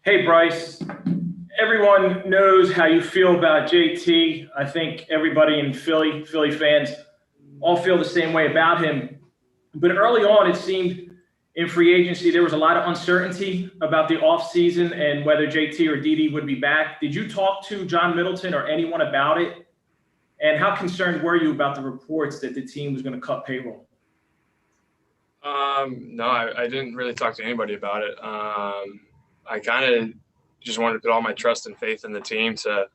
Hey, Bryce. Everyone knows how you feel about JT. I think everybody in Philly fans, all feel the same way about him. But early on, it seemed in free agency there was a lot of uncertainty about the offseason and whether JT or Didi would be back. Did you talk to John Middleton or anyone about it? And how concerned were you about the reports that the team was going to cut payroll? No, I didn't really talk to anybody about it. I kind of just wanted to put all my trust and faith in the team to,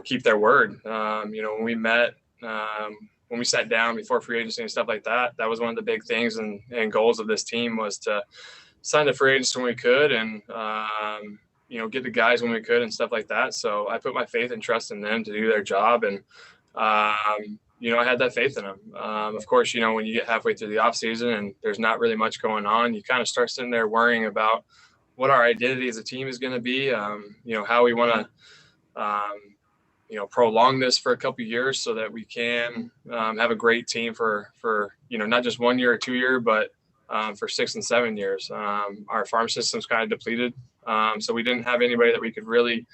keep their word. When we met, when we sat down before free agency and stuff like that, that was one of the big things and goals of this team was to sign the free agents when we could and, get the guys when we could and stuff like that. So I put my faith and trust in them to do their job. And, I had that faith in them. Of course, when you get halfway through the off season and there's not really much going on, you kind of start sitting there worrying about what our identity as a team is going to be, how we want to, prolong this for a couple of years so that we can have a great team for not just 1 year or 2 year, but for 6 and 7 years. Our farm system's kind of depleted. So we didn't have anybody that we could really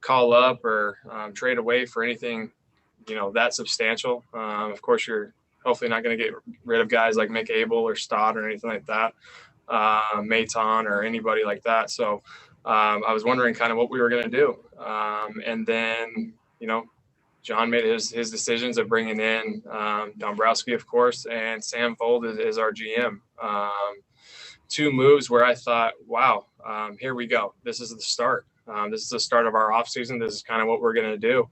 call up or trade away for anything, that substantial. Of course, you're hopefully not going to get rid of guys like Mick Abel or Stott or anything like that, Maton or anybody like that. So I was wondering kind of what we were going to do. And then, John made his decisions of bringing in Dombrowski, of course, and Sam Fold is our GM. Two moves where I thought, wow, here we go. This is the start. This is the start of our offseason. This is kind of what we're going to do.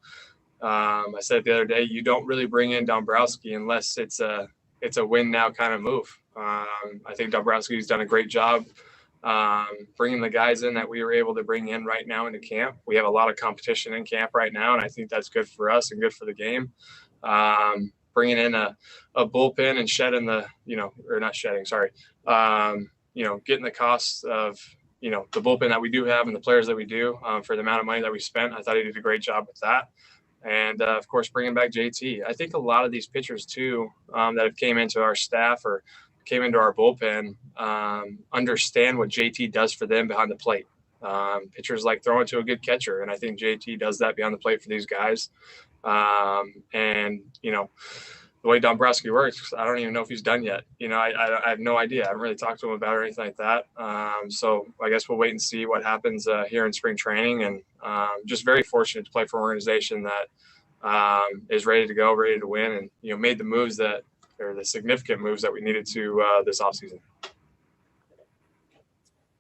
I said the other day, you don't really bring in Dombrowski unless it's a win now kind of move. I think Dombrowski's done a great job bringing the guys in that we were able to bring in right now into camp. We have a lot of competition in camp right now, and I think that's good for us and good for the game. Bringing in a bullpen and shedding the, or not shedding, sorry, getting the costs of, the bullpen that we do have and the players that we do for the amount of money that we spent. I thought he did a great job with that. And, of course, bringing back JT. I think a lot of these pitchers, too, that have came into our staff or came into our bullpen understand what JT does for them behind the plate. Pitchers like throwing to a good catcher, and I think JT does that behind the plate for these guys. The way Dombrowski works, I don't even know if he's done yet. I have no idea. I haven't really talked to him about it or anything like that. So I guess we'll wait and see what happens here in spring training. And just very fortunate to play for an organization that is ready to go, ready to win, and, made the moves the significant moves that we needed to this offseason.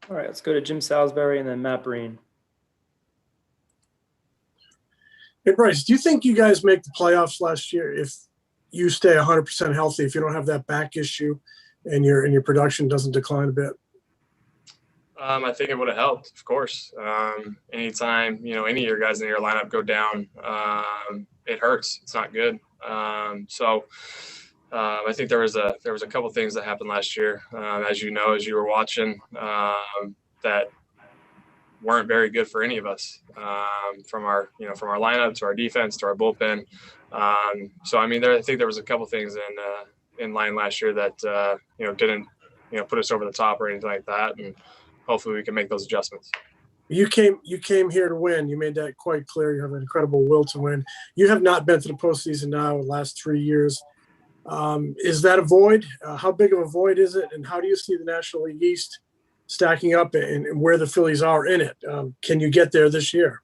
All right, let's go to Jim Salisbury and then Matt Breen. Hey, Bryce, do you think you guys make the playoffs last year if you stay 100% healthy, if you don't have that back issue and your production doesn't decline a bit? I think it would have helped, of course. Anytime, any of your guys in your lineup go down, it hurts. It's not good. I think there was a couple things that happened last year, as you were watching, that weren't very good for any of us, from our lineup to our defense to our bullpen. I think there was a couple things in line last year that didn't put us over the top or anything like that, and hopefully we can make those adjustments. You came here to win. You made that quite clear. You have an incredible will to win. You have not been to the postseason now in the last 3 years. Is that a void? How big of a void is it? And how do you see the National League East stacking up and where the Phillies are in it? Can you get there this year?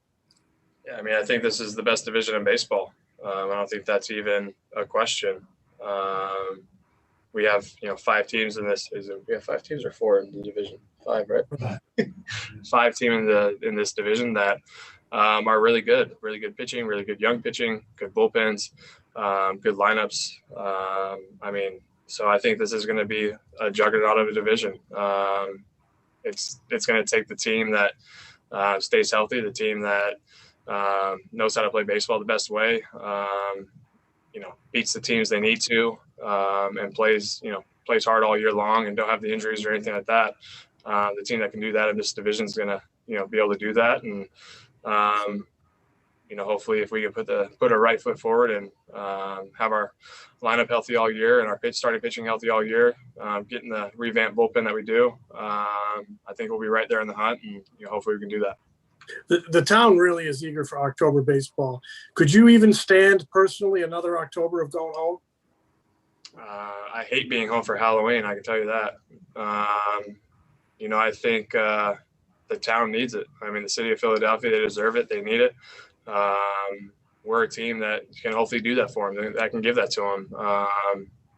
Yeah, I think this is the best division in baseball. I don't think that's even a question. We have, 5 teams in this. We have 5 teams or 4 in the division? 5, right? 5 teams in this division that are really good pitching, really good young pitching, good bullpens, good lineups. So I think this is going to be a juggernaut of a division. It's going to take the team that stays healthy, the team that knows how to play baseball the best way, beats the teams they need to, and plays hard all year long and don't have the injuries or anything like that. The team that can do that in this division is going to, be able to do that. And, hopefully if we can put a right foot forward and have our lineup healthy all year and our starting pitching healthy all year, getting the revamped bullpen that we do, I I think we'll be right there in the hunt, and hopefully we can do that. The town really is eager for October baseball. Could you even stand personally another October of going home? I hate being home for Halloween. I can tell you that. I think the town needs it. I mean, the city of Philadelphia, they deserve it. They need it. We're a team that can hopefully do that for them. That can give that to them.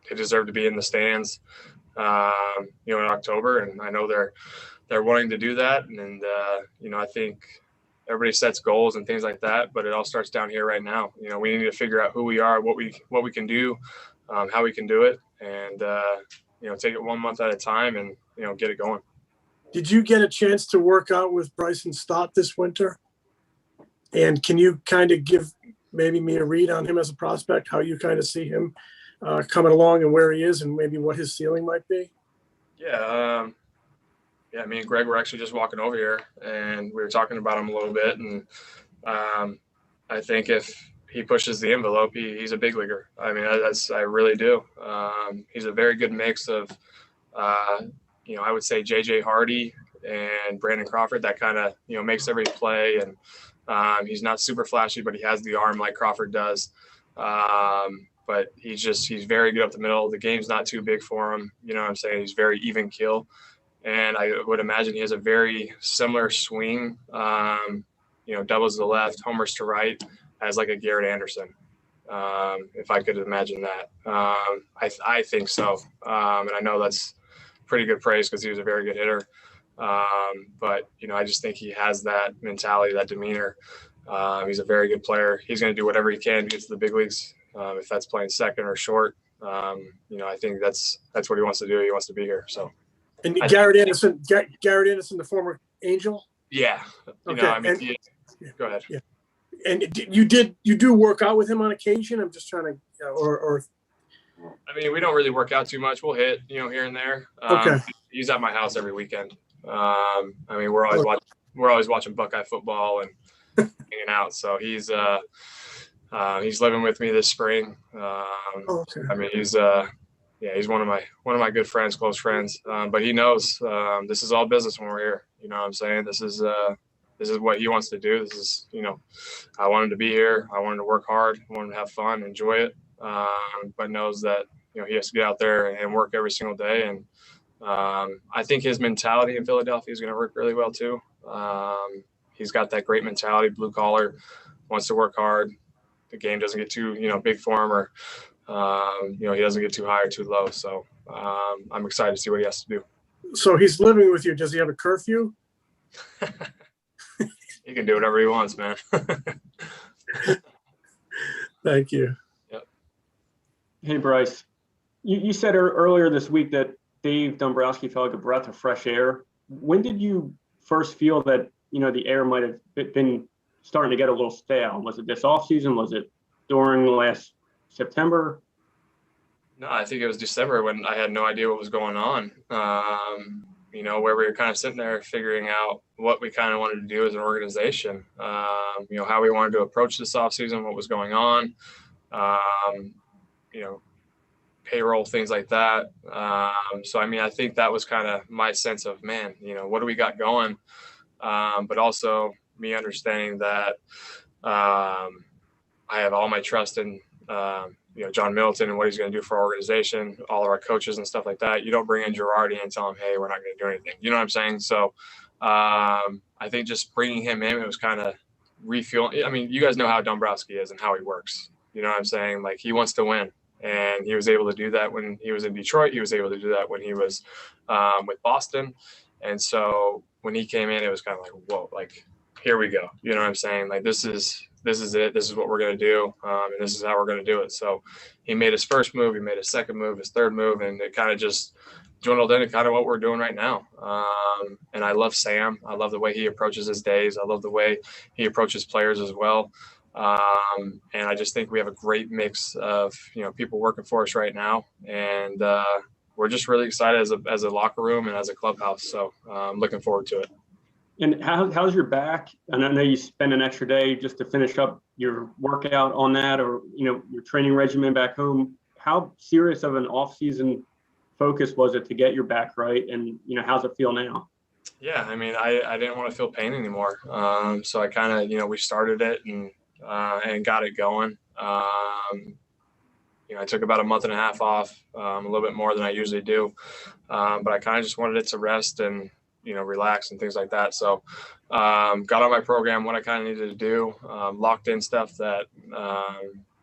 They deserve to be in the stands, in October, and I know they're wanting to do that. And I think everybody sets goals and things like that, but it all starts down here right now. We need to figure out who we are, what we can do, how we can do it, and take it 1 month at a time and get it going. Did you get a chance to work out with Bryson Stott this winter? And can you kind of give maybe me a read on him as a prospect, how you kind of see him coming along and where he is and maybe what his ceiling might be? Yeah. Me and Greg were actually just walking over here and we were talking about him a little bit. And I think if he pushes the envelope, he's a big leaguer. I mean, I really do. He's a very good mix of, I would say JJ Hardy and Brandon Crawford. That kind of, makes every play. And he's not super flashy, but he has the arm like Crawford does. But he's very good up the middle. The game's not too big for him. You know what I'm saying? He's very even kill. And I would imagine he has a very similar swing, doubles to the left, homers to right, as like a Garrett Anderson, if I could imagine that. I think so. And I know that's pretty good praise because he was a very good hitter. But I just think he has that mentality, that demeanor. He's a very good player. He's going to do whatever he can to get to the big leagues. If that's playing second or short, I think that's what he wants to do. He wants to be here. So. And Garrett Anderson, the former Angel. Yeah. Okay. Go ahead. Yeah. And you do work out with him on occasion? I'm just trying to, or. I mean, we don't really work out too much. We'll hit, here and there. Okay. He's at my house every weekend. We're always watching Buckeye football and hanging out. So he's living with me this spring. Okay. I mean, he's one of my good friends, close friends. But he knows this is all business when we're here. You know what I'm saying? This is what he wants to do. This is, I want him to be here. I want him to work hard. I want him to have fun, enjoy it. But knows that, he has to get out there and work every single day. And I think his mentality in Philadelphia is going to work really well too. He's got that great mentality, blue collar, wants to work hard. The game doesn't get too, big for him, or, he doesn't get too high or too low. So I'm excited to see what he has to do. So he's living with you. Does he have a curfew? He can do whatever he wants, man. Thank you. Yep. Hey, Bryce, you said earlier this week that Dave Dombrowski felt like a breath of fresh air. When did you first feel that, the air might have been starting to get a little stale? Was it this offseason? Was it during last September? No, I think it was December when I had no idea what was going on. Where we were kind of sitting there figuring out what we kind of wanted to do as an organization, how we wanted to approach this offseason, what was going on, payroll, things like that. So, I think that was kind of my sense of, man, what do we got going? But also me understanding that I have all my trust in, John Middleton and what he's going to do for our organization, all of our coaches and stuff like that. You don't bring in Girardi and tell him, hey, we're not going to do anything. You know what I'm saying? So I think just bringing him in, it was kind of refueling. I mean, you guys know how Dombrowski is and how he works. You know what I'm saying? Like, he wants to win. And he was able to do that when he was in Detroit. He was able to do that when he was with Boston. And so when he came in, it was kind of like, whoa, like, here we go. You know what I'm saying? Like, this is it. This is what we're going to do. And this is how we're going to do it. So he made his first move. He made his second move, his third move. And it kind of just dwindled into kind of what we're doing right now. And I love Sam. I love the way he approaches his days. I love the way he approaches players as well. And I just think we have a great mix of, people working for us right now. And we're just really excited as a locker room and as a clubhouse. So I'm looking forward to it. And how's your back? And I know you spend an extra day just to finish up your workout on that, or, your training regimen back home. How serious of an off-season focus was it to get your back right? And, how's it feel now? Yeah, I mean, I didn't want to feel pain anymore. So I kind of, we started it and got it going. I took about a month and a half off, a little bit more than I usually do. But I kind of just wanted it to rest and, relax and things like that. So got on my program, what I kind of needed to do, locked in stuff that,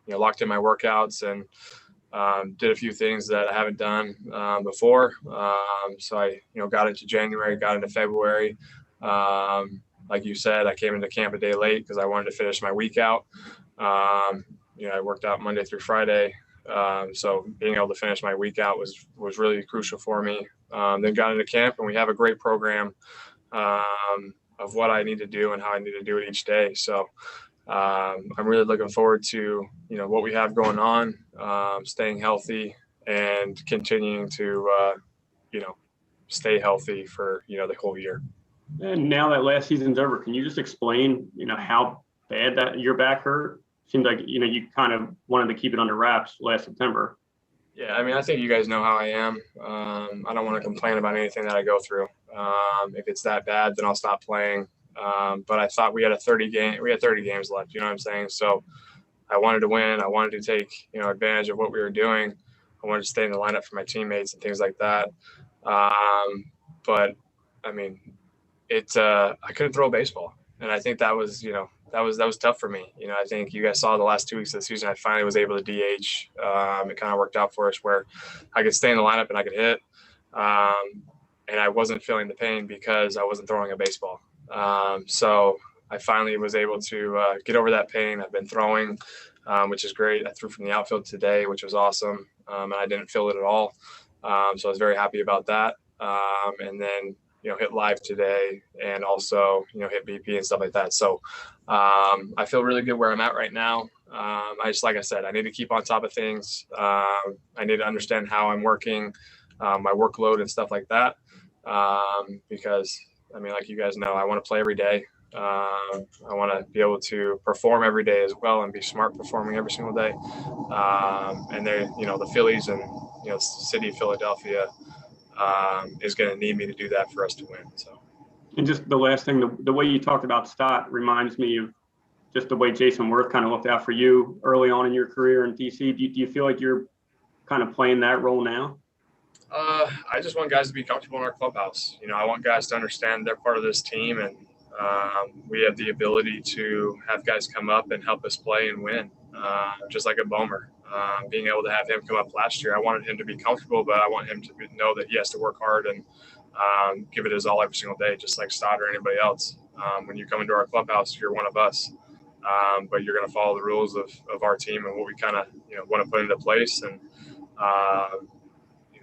locked in my workouts and did a few things that I haven't done before. So I, got into January, got into February. Like you said, I came into camp a day late because I wanted to finish my week out. I worked out Monday through Friday. So being able to finish my week out was really crucial for me. Then got into camp, and we have a great program of what I need to do and how I need to do it each day. So I'm really looking forward to what we have going on, staying healthy and continuing to stay healthy for the whole year. And now that last season's over, can you just explain how bad that your back hurt? Seemed like you kind of wanted to keep it under wraps last September. Yeah, I mean, I think you guys know how I am. I don't want to complain about anything that I go through. If it's that bad, then I'll stop playing. But I thought we had 30 games left. You know what I'm saying? So I wanted to win. I wanted to take advantage of what we were doing. I wanted to stay in the lineup for my teammates and things like that. But I mean, I couldn't throw a baseball, and I think that was that was tough for me. I think you guys saw the last 2 weeks of the season. I finally was able to DH. It kind of worked out for us where I could stay in the lineup and I could hit. And I wasn't feeling the pain because I wasn't throwing a baseball. So I finally was able to get over that pain. I've been throwing, which is great. I threw from the outfield today, which was awesome. And I didn't feel it at all. So I was very happy about that. And then, hit live today and also, hit BP and stuff like that. So I feel really good where I'm at right now. Like I said, I need to keep on top of things. I need to understand how I'm working, my workload and stuff like that. Because I mean, like you guys know, I want to play every day. I want to be able to perform every day as well and be smart performing every single day. And they, the Phillies and, the city of Philadelphia is going to need me to do that for us to win. So. And just the last thing, the way you talked about Stott reminds me of just the way Jason Worth kind of looked out for you early on in your career in DC. Do you feel like you're kind of playing that role now? I just want guys to be comfortable in our clubhouse. I want guys to understand they're part of this team, and we have the ability to have guys come up and help us play and win, just like a Bomer. Being able to have him come up last year, I wanted him to be comfortable, but I want him to know that he has to work hard and give it his all every single day, just like Stott or anybody else. When you come into our clubhouse, you're one of us, but you're going to follow the rules of our team and what we kind of want to put into place. And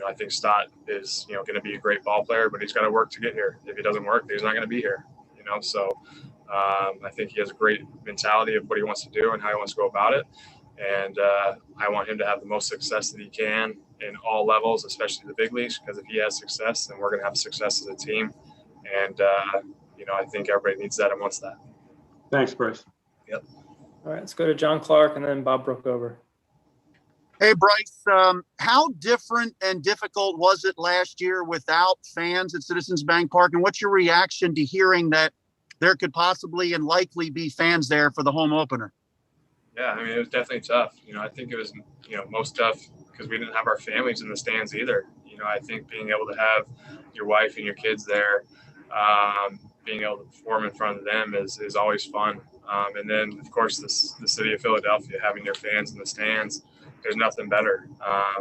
I think Stott is going to be a great ball player, but he's got to work to get here. If he doesn't work, he's not going to be here. So I think he has a great mentality of what he wants to do and how he wants to go about it. And I want him to have the most success that he can in all levels, especially the big leagues, because if he has success, then we're going to have success as a team. And, I think everybody needs that and wants that. Thanks, Bryce. Yep. All right, let's go to John Clark and then Bob Brookover. Hey, Bryce, how different and difficult was it last year without fans at Citizens Bank Park? And what's your reaction to hearing that there could possibly and likely be fans there for the home opener? Yeah, I mean, it was definitely tough. I think it was, most tough because we didn't have our families in the stands either. I think being able to have your wife and your kids there, being able to perform in front of them is always fun. And then, of course, the city of Philadelphia, having their fans in the stands, there's nothing better.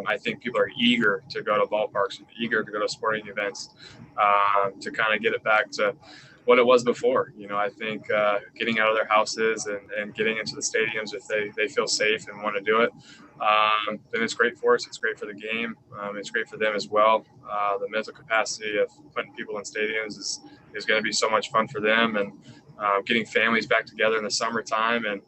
I think people are eager to go to ballparks, eager to go to sporting events, to kind of get it back to what it was before. I think getting out of their houses and getting into the stadiums if they feel safe and want to do it, then it's great for us. It's great for the game. It's great for them as well. The mental capacity of putting people in stadiums is going to be so much fun for them, and getting families back together in the summertime and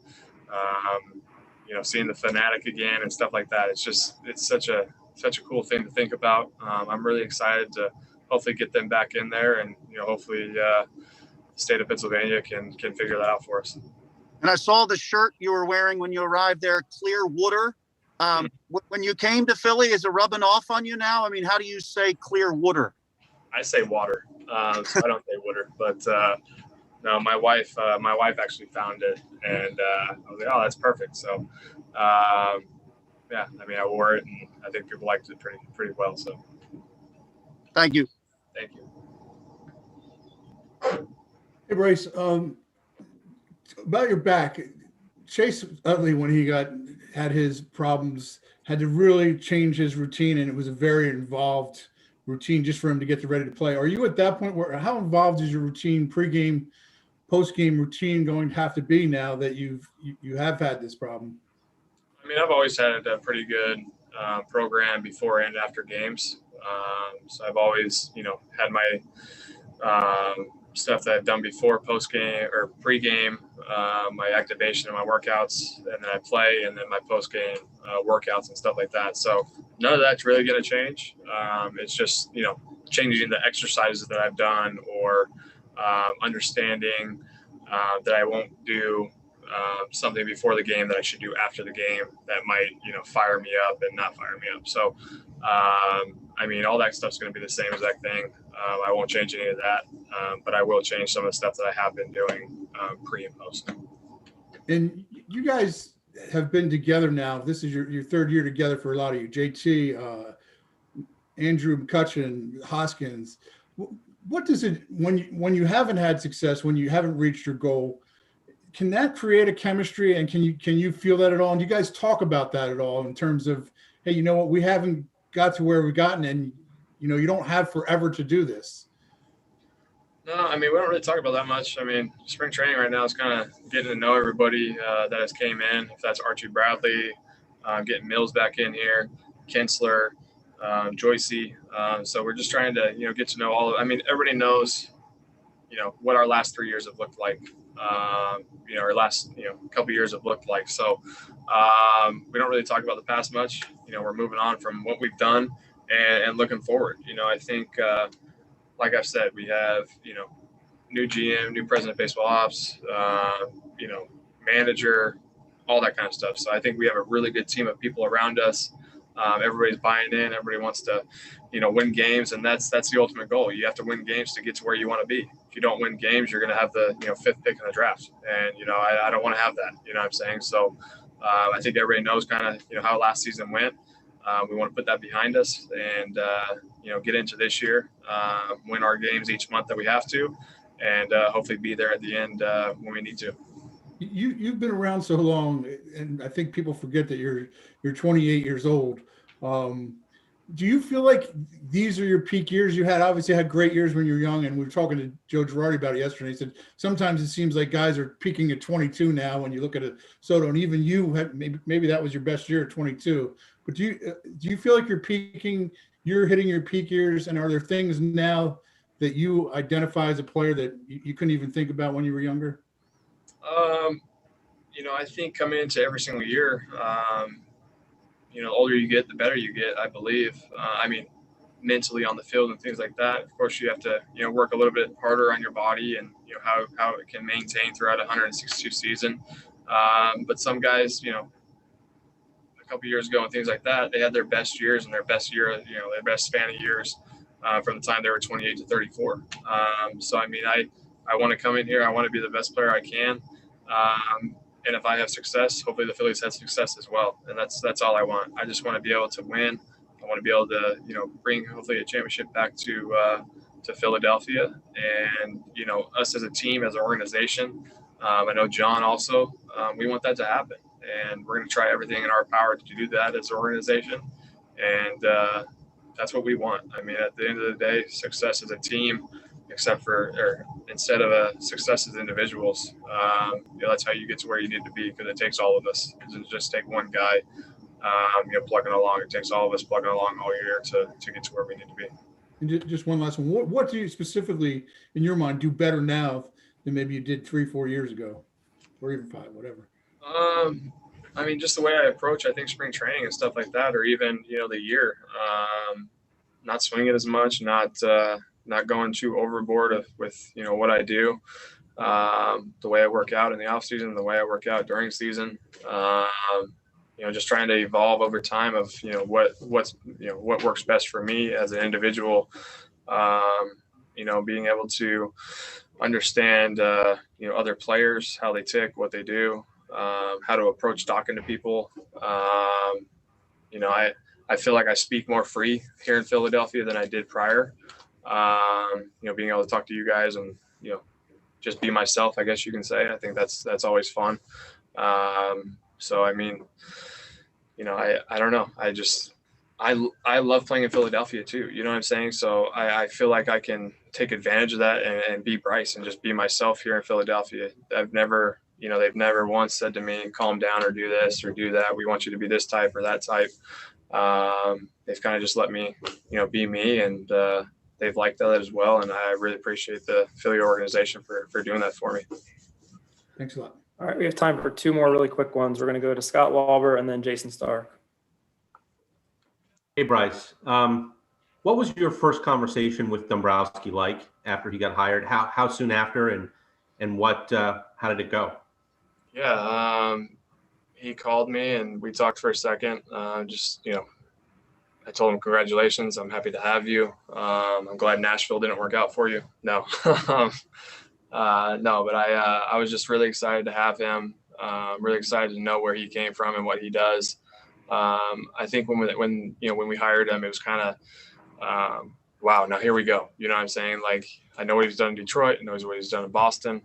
seeing the Fanatic again and stuff like that. It's such a cool thing to think about. I'm really excited to hopefully get them back in there, and hopefully the state of Pennsylvania can figure that out for us. And I saw the shirt you were wearing when you arrived there, Clearwater. When you came to Philly, is it rubbing off on you now? I mean, how do you say Clearwater? I say water. So I don't say water, but no, my wife actually found it, and I was like, oh, that's perfect. So, yeah, I mean, I wore it, and I think people liked it pretty well. So, Thank you. thank you. Hey, Bryce, about your back, Chase Utley, when he had his problems, had to really change his routine, and it was a very involved routine just for him to get ready to play. Are you at that point where how involved is your routine, pregame, postgame routine going to have to be now that you have had this problem? I mean, I've always had a pretty good program before and after games. So I've always, had my stuff that I've done before post game or pre-game, my activation and my workouts, and then I play, and then my post game workouts and stuff like that. So none of that's really going to change. It's just changing the exercises that I've done, or understanding that I won't do something before the game that I should do after the game that might fire me up and not fire me up. So I mean, all that stuff's going to be the same exact thing. I won't change any of that, but I will change some of the stuff that I have been doing pre and post. And you guys have been together now. This is your third year together for a lot of you. JT, Andrew McCutcheon, Hoskins. What does it, when you haven't had success, when you haven't reached your goal, can that create a chemistry, and can you feel that at all? And do you guys talk about that at all in terms of, hey, you know what, we haven't got to where we've gotten, and you don't have forever to do this? No, I mean, we don't really talk about that much. I mean, spring training right now is kind of getting to know everybody that has came in. If that's Archie Bradley, getting Mills back in here, Kinsler, Joycey. So we're just trying to, get to know all of. I mean, everybody knows, what our last 3 years have looked like. Our last, couple years have looked like. So we don't really talk about the past much. We're moving on from what we've done and looking forward. I think, like I've said, we have, new GM, new president of baseball ops, manager, all that kind of stuff. So I think we have a really good team of people around us. Everybody's buying in. Everybody wants to, win games, and that's the ultimate goal. You have to win games to get to where you want to be. If you don't win games, you're going to have the, fifth pick in the draft, and I don't want to have that. You know what I'm saying? So I think everybody knows kind of how last season went. We want to put that behind us, and get into this year, win our games each month that we have to, and hopefully be there at the end when we need to. You've been around so long, and I think people forget that you're 28 years old. Do you feel like these are your peak years? You obviously had great years when you were young, and we were talking to Joe Girardi about it yesterday. He said sometimes it seems like guys are peaking at 22 now when you look at Soto, and even you had maybe that was your best year at 22. But do you feel like you're hitting your peak years, and are there things now that you identify as a player that you couldn't even think about when you were younger? I think coming into every single year, the older you get, the better you get, I believe. I mean, mentally on the field and things like that. Of course, you have to, work a little bit harder on your body and, how it can maintain throughout a 162 season. But some guys, a couple years ago and things like that, they had their best years and their best year, their best span of years from the time they were 28 to 34. So, I mean, I want to come in here. I want to be the best player I can. And if I have success, hopefully the Phillies have success as well. And that's all I want. I just want to be able to win. I want to be able to, bring hopefully a championship back to Philadelphia, and, us as a team, as an organization. I know John also, we want that to happen, and we're going to try everything in our power to do that as an organization. And that's what we want. I mean, at the end of the day, success as a team, instead of a success as individuals, that's how you get to where you need to be, because it takes all of us. It doesn't just take one guy, plugging along. It takes all of us plugging along all year to get to where we need to be. And just one last one. What do you specifically, in your mind, do better now than maybe you did 3-4 years ago, or even 5, whatever? I mean, just the way I approach, I think, spring training and stuff like that, or even, the year, not swinging as much, not going too overboard with what I do, the way I work out in the off season, the way I work out during season, just trying to evolve over time of what works best for me as an individual, Being able to understand, other players, how they tick, what they do, how to approach talking to people. I feel like I speak more free here in Philadelphia than I did prior. Being able to talk to you guys and, just be myself, I guess you can say. I think that's always fun. I don't know. I love playing in Philadelphia too. You know what I'm saying? So I feel like I can take advantage of that and be Bryce and just be myself here in Philadelphia. They've never once said to me, calm down or do this or do that. We want you to be this type or that type. They've kind of just let me, be me, and they've liked that as well. And I really appreciate the Philly organization for doing that for me. Thanks a lot. All right, we have time for two more really quick ones. We're going to go to Scott Walber and then Jason Stark. Hey, Bryce. What was your first conversation with Dombrowski like after he got hired? How soon after, and what? How did it go? Yeah, he called me and we talked for a second. I told him congratulations. I'm happy to have you. I'm glad Nashville didn't work out for you. No, no, but I was just really excited to have him. Really excited to know where he came from and what he does. I think when we hired him, it was kind of, wow, now here we go. You know what I'm saying? Like, I know what he's done in Detroit, I know what he's done in Boston.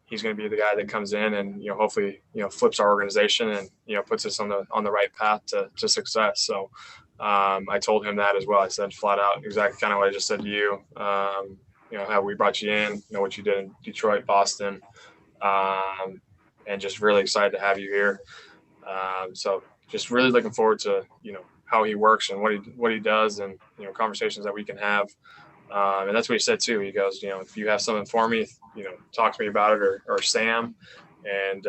He's going to be the guy that comes in and, hopefully, flips our organization and, puts us on the right path to success. So, I told him that as well. I said flat out exactly kind of what I just said to you. How we brought you in, what you did in Detroit, Boston, and just really excited to have you here. So just really looking forward to, how he works and what he does and, conversations that we can have. And that's what he said too. He goes, if you have something for me, talk to me about it or Sam, and,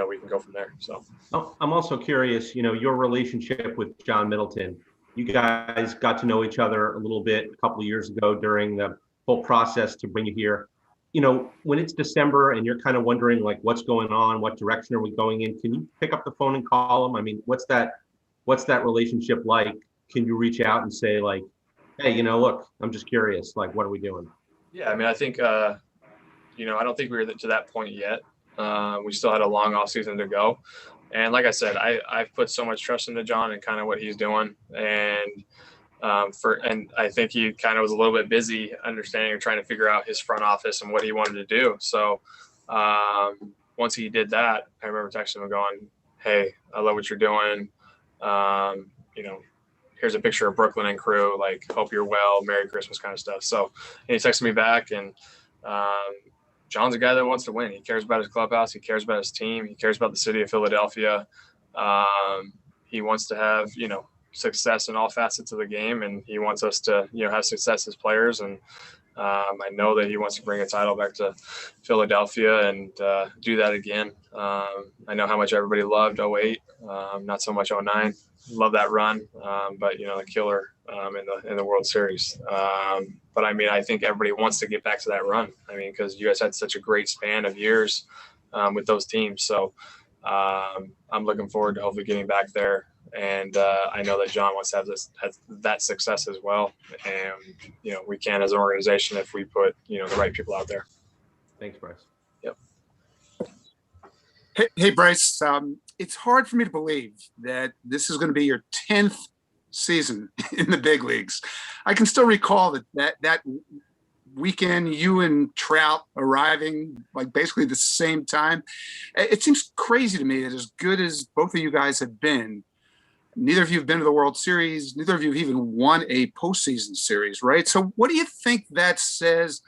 we can go from there. So I'm also curious, your relationship with John Middleton. You guys got to know each other a little bit a couple of years ago during the whole process to bring you here. When it's December and you're kind of wondering like what's going on, what direction are we going in? Can you pick up the phone and call him? I mean, what's that relationship like? Can you reach out and say like, hey, look, I'm just curious, like, what are we doing? Yeah, I mean, I think, I don't think we were to that point yet. We still had a long off season to go. And like I said, I've put so much trust into John and kind of what he's doing. And I think he kind of was a little bit busy understanding or trying to figure out his front office and what he wanted to do. So once he did that, I remember texting him going, hey, I love what you're doing. Here's a picture of Brooklyn and crew, like, hope you're well, Merry Christmas kind of stuff. So he texted me back, and John's a guy that wants to win. He cares about his clubhouse. He cares about his team. He cares about the city of Philadelphia. He wants to have, success in all facets of the game, and he wants us to, have success as players. And I know that he wants to bring a title back to Philadelphia and do that again. I know how much everybody loved 08, not so much 09. Love that run, but the killer in the World Series. But I mean, I think everybody wants to get back to that run. I mean, because you guys had such a great span of years with those teams. So I'm looking forward to hopefully getting back there. And I know that John wants to have that success as well. And we can as an organization if we put the right people out there. Thanks, Bryce. Yep. Hey, Bryce. It's hard for me to believe that this is going to be your 10th season in the big leagues. I can still recall that weekend, you and Trout arriving like basically the same time. It seems crazy to me that as good as both of you guys have been, neither of you have been to the World Series. Neither of you have even won a postseason series, right? So what do you think that says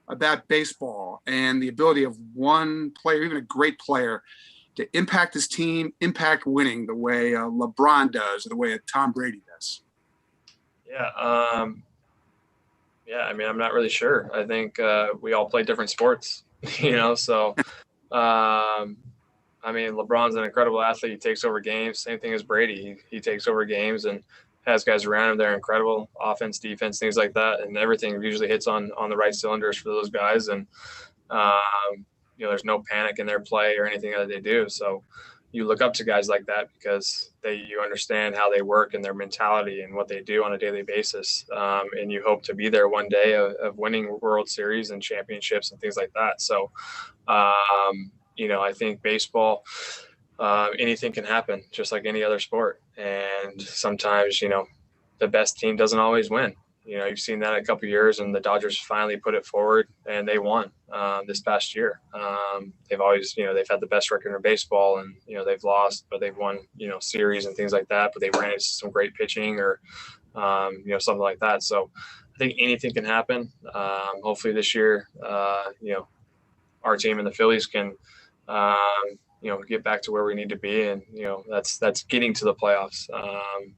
about baseball and the ability of one player, even a great player, to impact his team, impact winning the way LeBron does, or the way Tom Brady does? Yeah. I mean, I'm not really sure. I think we all play different sports, so I mean, LeBron's an incredible athlete. He takes over games. Same thing as Brady. He takes over games and has guys around him. They're incredible. Offense, defense, things like that. And everything usually hits on the right cylinders for those guys. And, there's no panic in their play or anything that they do. So you look up to guys like that because you understand how they work and their mentality and what they do on a daily basis. And you hope to be there one day of winning World Series and championships and things like that. So, I think baseball, anything can happen just like any other sport. And sometimes, the best team doesn't always win. You've seen that a couple of years, and the Dodgers finally put it forward and they won this past year. They've always, they've had the best record in baseball, and, they've lost, but they've won, series and things like that, but they've ran into some great pitching or, something like that. So I think anything can happen. Hopefully this year, our team and the Phillies can, get back to where we need to be. And, that's getting to the playoffs.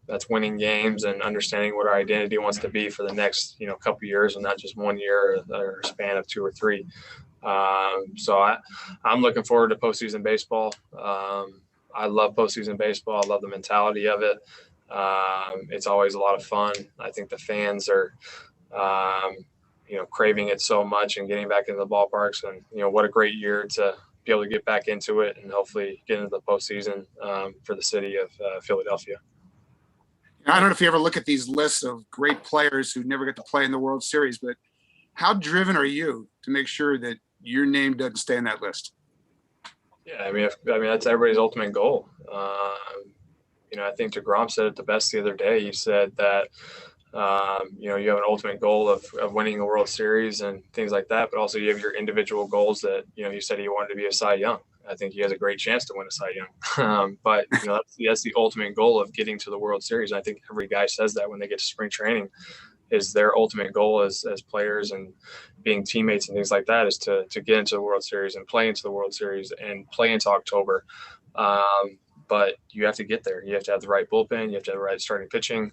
That's winning games and understanding what our identity wants to be for the next, couple of years, and not just 1 year or a span of 2 or 3. So I'm looking forward to postseason baseball. I love postseason baseball. I love the mentality of it. It's always a lot of fun. I think the fans are, craving it so much and getting back into the ballparks, and, what a great year to be able to get back into it and hopefully get into the postseason for the city of Philadelphia. I don't know if you ever look at these lists of great players who never get to play in the World Series, but how driven are you to make sure that your name doesn't stay in that list? Yeah, I mean that's everybody's ultimate goal. I think DeGrom said it the best the other day. He said that you have an ultimate goal of winning a World Series and things like that, but also you have your individual goals that, he said he wanted to be a Cy Young. I think he has a great chance to win a Cy Young. But, that's the ultimate goal of getting to the World Series. And I think every guy says that when they get to spring training, is their ultimate goal as players and being teammates and things like that is to get into the World Series and play into the World Series and play into October. But you have to get there. You have to have the right bullpen. You have to have the right starting pitching.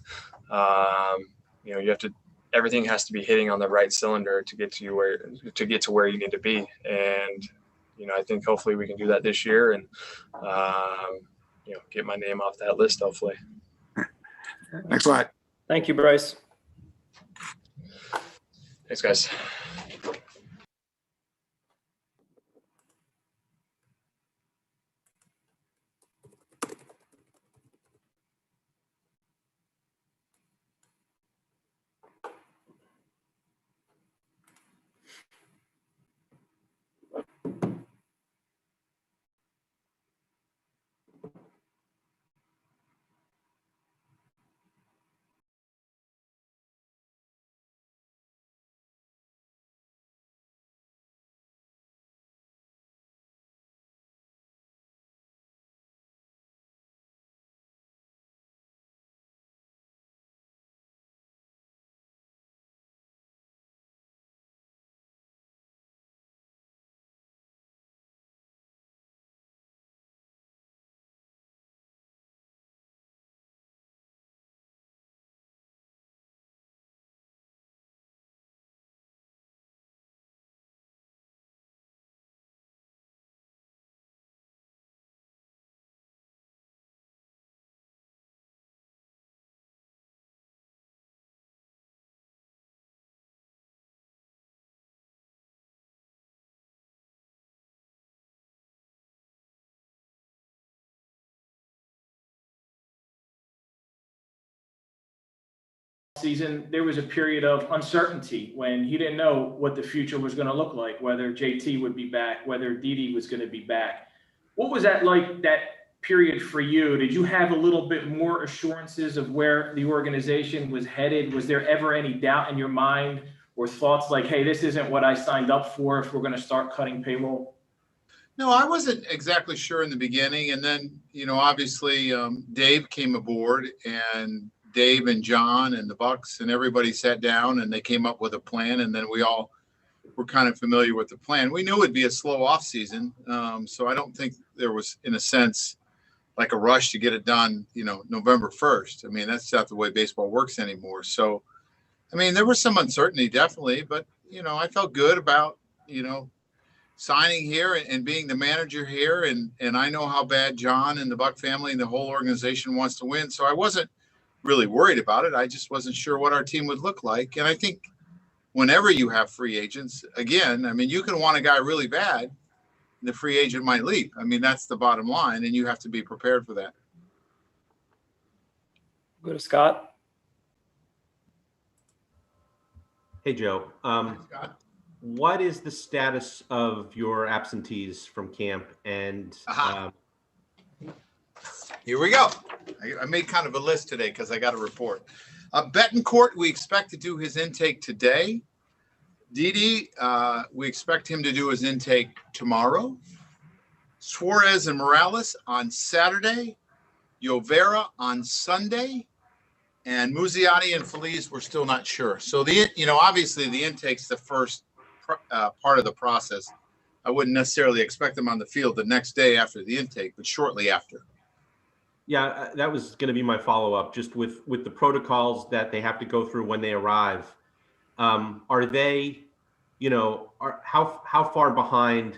You have to. Everything has to be hitting on the right cylinder to get to where you need to be. And I think hopefully we can do that this year and get my name off that list. Hopefully. Thanks a lot. Thank you, Bryce. Thanks, guys. Season, there was a period of uncertainty when he didn't know what the future was going to look like, whether JT would be back, whether Didi was going to be back. What was that like, that period for you? Did you have a little bit more assurances of where the organization was headed? Was there ever any doubt in your mind or thoughts like, hey, this isn't what I signed up for if we're going to start cutting payroll? No, I wasn't exactly sure in the beginning. And then, obviously Dave came aboard, and Dave and John and the Bucks and everybody sat down and they came up with a plan. And then we all were kind of familiar with the plan. We knew it'd be a slow off season. So I don't think there was, in a sense, like a rush to get it done, November 1st. I mean, that's not the way baseball works anymore. So, I mean, there was some uncertainty, definitely, but, I felt good about, signing here and being the manager here. And I know how bad John and the Buck family and the whole organization wants to win. So I wasn't really worried about it. I just wasn't sure what our team would look like. And I think whenever you have free agents, again, I mean, you can want a guy really bad, the free agent might leave. I mean, that's the bottom line, and you have to be prepared for that. Go to Scott. Hey, Joe. Scott. What is the status of your absentees from camp? And Here we go. I made kind of a list today because I got a report. Betancourt, we expect to do his intake today. Didi, we expect him to do his intake tomorrow. Suarez and Morales on Saturday. Llovera on Sunday. And Muzziotti and Feliz, we're still not sure. So obviously the intake's the first part of the process. I wouldn't necessarily expect them on the field the next day after the intake, but shortly after. yeah, that was going to be my follow-up. Just with the protocols that they have to go through when they arrive, are they, how far behind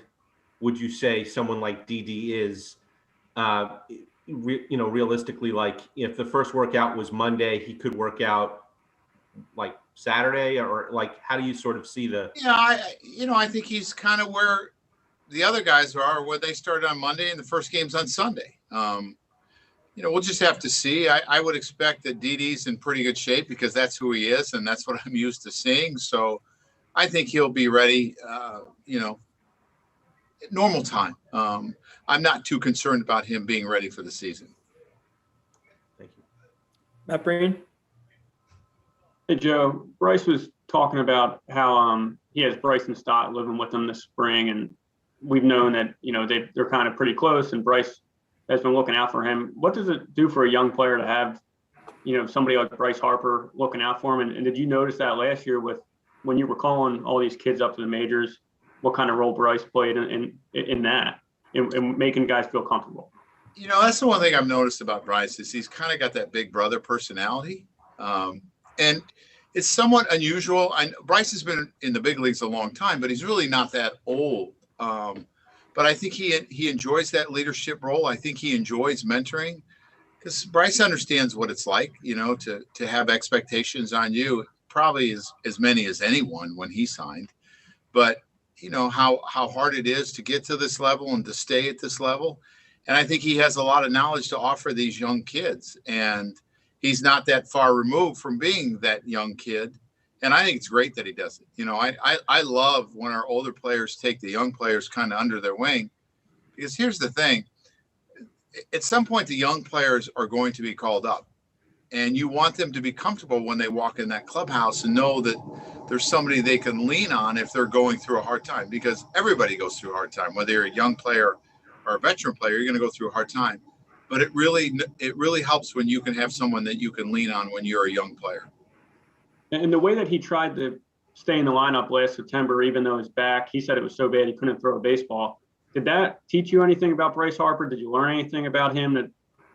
would you say someone like DD is? Realistically, like if the first workout was Monday, he could work out like Saturday, or like how do you sort of see the? Yeah, I think he's kind of where the other guys are, where they started on Monday and the first game's on Sunday. We'll just have to see. I would expect that DD's in pretty good shape because that's who he is and that's what I'm used to seeing. So I think he'll be ready, at normal time. I'm not too concerned about him being ready for the season. Thank you. Matt Breen. Hey, Joe. Bryce was talking about how he has Bryce and Stott living with him this spring, and we've known that they're kind of pretty close, and Bryce has been looking out for him. What does it do for a young player to have somebody like Bryce Harper looking out for him? And did you notice that last year when you were calling all these kids up to the majors, what kind of role Bryce played in that, in making guys feel comfortable? That's the one thing I've noticed about Bryce is he's kind of got that big brother personality. And it's somewhat unusual. Bryce has been in the big leagues a long time, but he's really not that old. But I think he enjoys that leadership role. I think he enjoys mentoring because Bryce understands what it's like, to have expectations on you, probably as many as anyone when he signed. But how hard it is to get to this level and to stay at this level. And I think he has a lot of knowledge to offer these young kids. And he's not that far removed from being that young kid. And I think it's great that he does it. I love when our older players take the young players kind of under their wing, because here's the thing. At some point, the young players are going to be called up, and you want them to be comfortable when they walk in that clubhouse and know that there's somebody they can lean on if they're going through a hard time, because everybody goes through a hard time, whether you're a young player or a veteran player, you're going to go through a hard time. But it really helps when you can have someone that you can lean on when you're a young player. And the way that he tried to stay in the lineup last September, even though his back, he said it was so bad he couldn't throw a baseball. Did that teach you anything about Bryce Harper? Did you learn anything about him, that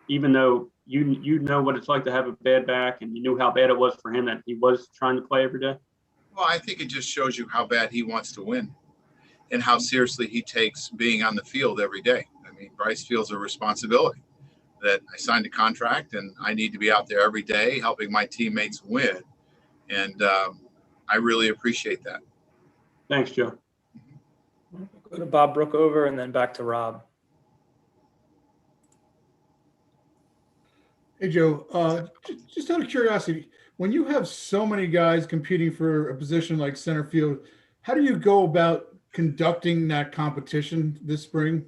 even though you know what it's like to have a bad back and you knew how bad it was for him, that he was trying to play every day? Well, I think it just shows you how bad he wants to win and how seriously he takes being on the field every day. I mean, Bryce feels a responsibility that I signed a contract and I need to be out there every day helping my teammates win. And I really appreciate that. Thanks, Joe. Go to Bob Brookover and then back to Rob. Hey, Joe, just out of curiosity, when you have so many guys competing for a position like center field, how do you go about conducting that competition this spring?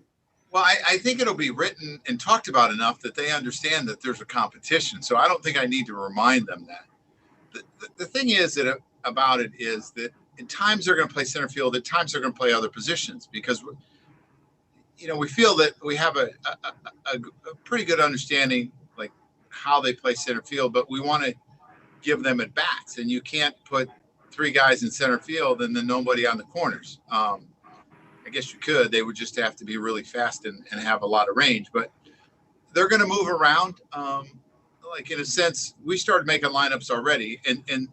Well, I think it'll be written and talked about enough that they understand that there's a competition. So I don't think I need to remind them that. The thing is about it is that at times they're going to play center field, at times they're going to play other positions, because we feel that we have a pretty good understanding like how they play center field, but we want to give them at bats, and you can't put three guys in center field and then nobody on the corners. I guess you could. They would just have to be really fast and have a lot of range, but they're going to move around. Like in a sense, we started making lineups already, and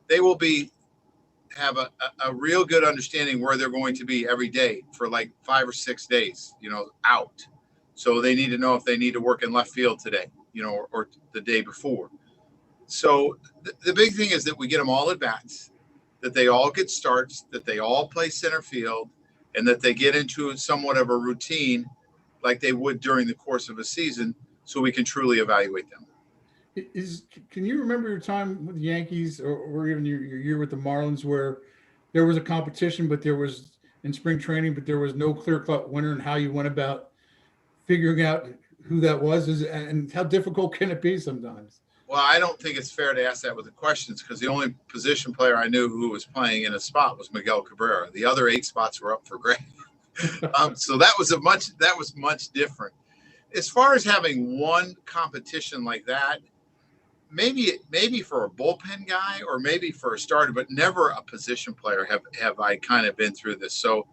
they will have a real good understanding where they're going to be every day for like 5 or 6 days, out. So they need to know if they need to work in left field today, or the day before. So the big thing is that we get them all at bats, that they all get starts, that they all play center field, and that they get into somewhat of a routine like they would during the course of a season, so we can truly evaluate them. Can you remember your time with the Yankees, or even your year with the Marlins, where there was a competition, but there was in spring training, but there was no clear-cut winner, and how you went about figuring out who that was, and how difficult can it be sometimes? Well, I don't think it's fair to ask that with the questions, because the only position player I knew who was playing in a spot was Miguel Cabrera. The other 8 spots were up for grabs. So that was much different. As far as having one competition like that, maybe for a bullpen guy or maybe for a starter, but never a position player have I kind of been through this. So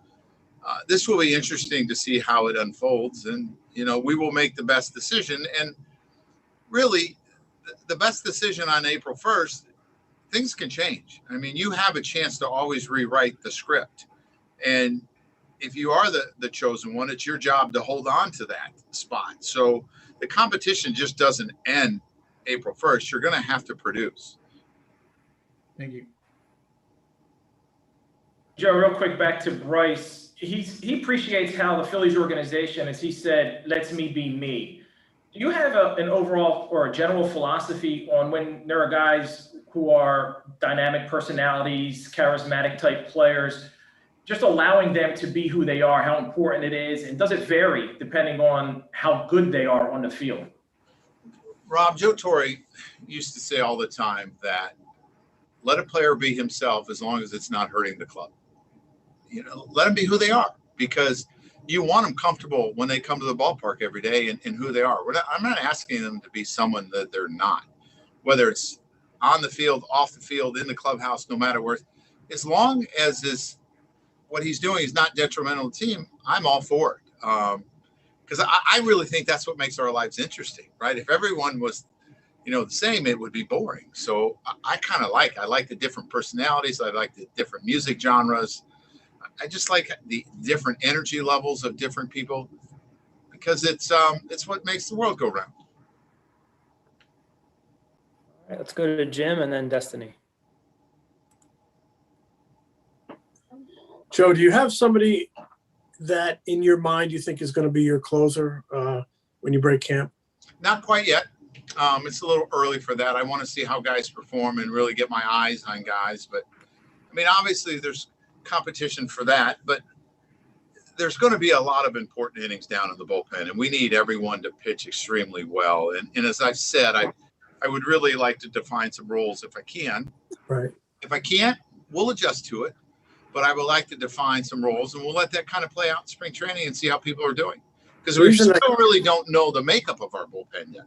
this will be interesting to see how it unfolds, and we will make the best decision. And really, the best decision on April 1st, things can change. I mean, you have a chance to always rewrite the script, and if you are the chosen one, it's your job to hold on to that spot. So the competition just doesn't end April 1st. You're going to have to produce. Thank you. Joe, real quick back to Bryce. He appreciates how the Phillies organization, as he said, lets me be me. Do you have an overall or a general philosophy on when there are guys who are dynamic personalities, charismatic type players, just allowing them to be who they are, how important it is, and does it vary depending on how good they are on the field? Rob, Joe Torre used to say all the time that let a player be himself as long as it's not hurting the club. Let them be who they are, because you want them comfortable when they come to the ballpark every day and who they are. I'm not asking them to be someone that they're not, whether it's on the field, off the field, in the clubhouse, no matter where. As long as what he's doing is not detrimental to the team, I'm all for it. Because I really think that's what makes our lives interesting, right? If everyone was, the same, it would be boring. So I like the different personalities. I like the different music genres. I just like the different energy levels of different people, because it's what makes the world go round. All right, let's go to Jim and then Destiny. Joe, do you have somebody that in your mind you think is going to be your closer when you break camp? Not quite yet. It's a little early for that. I want to see how guys perform and really get my eyes on guys. But I mean, obviously there's competition for that, but there's going to be a lot of important innings down in the bullpen, and we need everyone to pitch extremely well. And as I've said, I would really like to define some roles if I can. Right. If I can't, we'll adjust to it. But I would like to define some roles, and we'll let that kind of play out in spring training and see how people are doing. Because we still really don't know the makeup of our bullpen yet.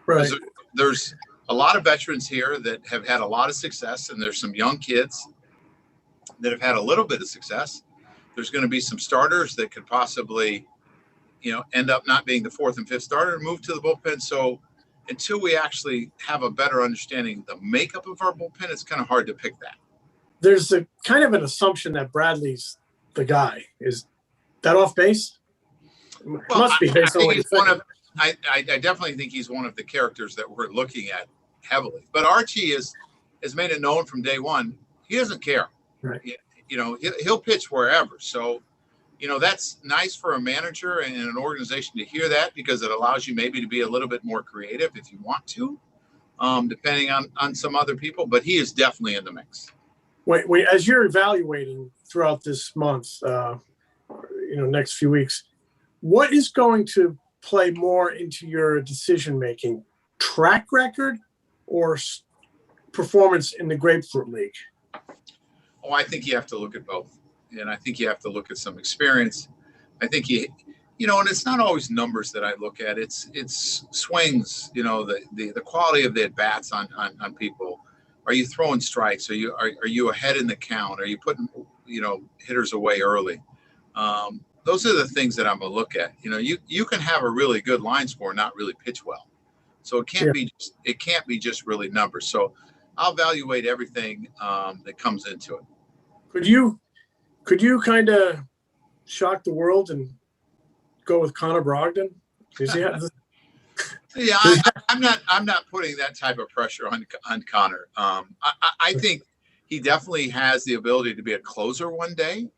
Right. There's a lot of veterans here that have had a lot of success, and there's some young kids that have had a little bit of success. There's going to be some starters that could possibly, end up not being the 4th and 5th starter and move to the bullpen. So until we actually have a better understanding of the makeup of our bullpen, it's kind of hard to pick that. There's a kind of an assumption that Bradley's the guy. Is that off base? Well, Must be based on what he's saying. I definitely think he's one of the characters that we're looking at heavily. But Archie has made it known from day one, he doesn't care. Right. He'll pitch wherever. So, that's nice for a manager and an organization to hear that, because it allows you maybe to be a little bit more creative if you want to, depending on some other people. But he is definitely in the mix. Wait, as you're evaluating throughout this month, next few weeks, what is going to play more into your decision making? Track record or performance in the Grapefruit League? Oh, I think you have to look at both. And I think you have to look at some experience. I think and it's not always numbers that I look at. It's swings, the quality of the at-bats on people. Are you throwing strikes? Are you ahead in the count? Are you putting, hitters away early? Those are the things that I'm going to look at. You can have a really good line score and not really pitch well. So it can't be just really numbers. So I'll evaluate everything that comes into it. Could you kind of shock the world and go with Connor Brogdon? Does he have Yeah, I'm not putting that type of pressure on Connor. I think he definitely has the ability to be a closer one day.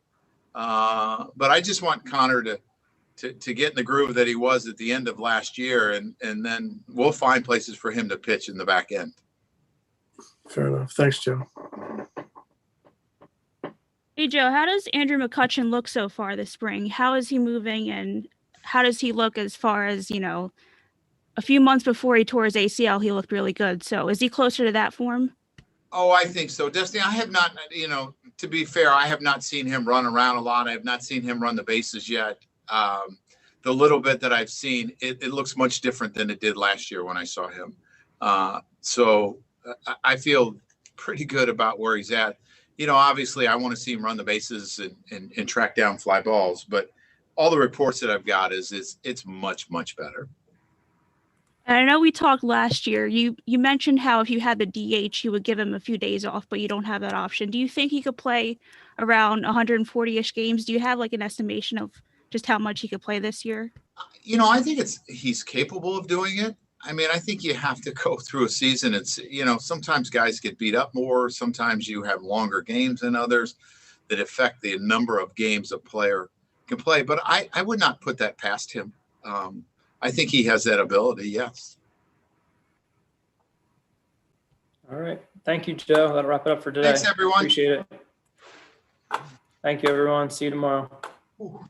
But I just want Connor to get in the groove that he was at the end of last year, and then we'll find places for him to pitch in the back end. Fair enough. Thanks, Joe. Hey, Joe, how does Andrew McCutchen look so far this spring? How is he moving, and how does he look as far as, a few months before he tore his ACL, he looked really good. So is he closer to that form? Oh, I think so. Destiny, I have not, to be fair, I have not seen him run around a lot. I have not seen him run the bases yet. The little bit that I've seen, it looks much different than it did last year when I saw him. So I feel pretty good about where he's at. Obviously I want to see him run the bases and track down fly balls, but all the reports that I've got is it's much, much better. And I know we talked last year. You mentioned how if you had the DH, you would give him a few days off, but you don't have that option. Do you think he could play around 140-ish games? Do you have like an estimation of just how much he could play this year? I think he's capable of doing it. I mean, I think you have to go through a season. It's, sometimes guys get beat up more. Sometimes you have longer games than others that affect the number of games a player can play. But I would not put that past him. I think he has that ability. Yes. All right. Thank you, Joe. That'll wrap it up for today. Thanks, everyone. Appreciate it. Thank you, everyone. See you tomorrow. Ooh.